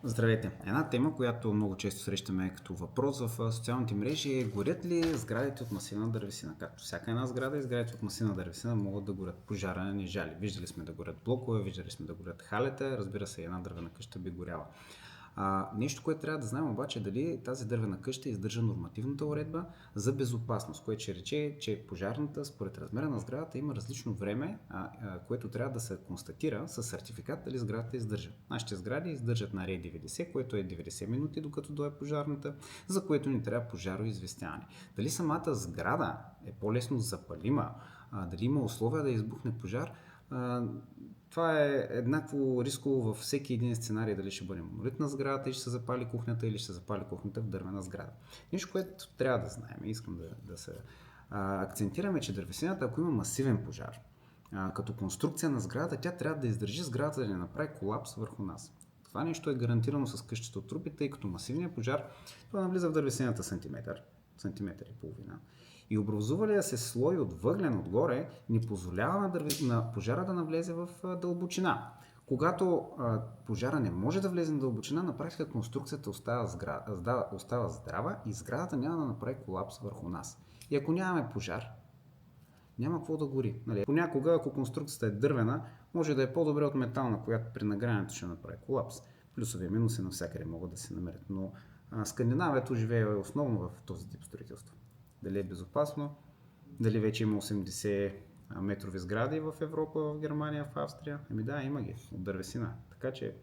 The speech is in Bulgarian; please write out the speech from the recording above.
Здравейте! Една тема, която много често срещаме като въпрос в социалните мрежи е: горят ли сградите от масивна дървесина? Както всяка една сграда, и сградите от масивна дървесина могат да горят. Пожара не жали. Виждали сме да горят блокове, виждали сме да горят халета, разбира се, една дървена къща би горяла. Нещо, което трябва да знаем обаче, е дали тази дървена къща издържа нормативната уредба за безопасност, което ще рече, че пожарната според размера на сградата има различно време, което трябва да се констатира с сертификат дали сградата издържа. Нашите сгради издържат на ред 90, което е 90 минути докато дойде пожарната, за което ни трябва пожароизвестяване. Дали самата сграда е по-лесно запалима, дали има условия да избухне пожар, това е еднакво рисково във всеки един сценарий, дали ще бъде монолитна сградата и ще се запали кухнята, или ще се запали кухнята в дървена сграда. Нещо, което трябва да знаем, искам да се акцентираме, че дървесината, ако има масивен пожар, като конструкция на сградата, тя трябва да издържи сградата да не направи колапс върху нас. Това нещо е гарантирано с къщата от трупи, тъй като масивният пожар това навлиза в дървесината сантиметър и половина. И образувалия се слой от въглен отгоре ни позволява на пожара да навлезе в дълбочина. Когато пожара не може да влезе на дълбочина, на практика конструкцията остава здрава и сградата няма да направи колапс върху нас. И ако нямаме пожар, няма какво да гори. Нали? Понякога, ако конструкцията е дървена, може да е по-добре от метална, която при нагряването ще направи колапс. Плюсови и минуси навсякъде могат да се намерят. Но Скандинавието живее основно в този тип строителство. Дали е безопасно, дали вече има 80 метрови сгради в Европа, в Германия, в Австрия. Ами да, има ги от дървесина. Така че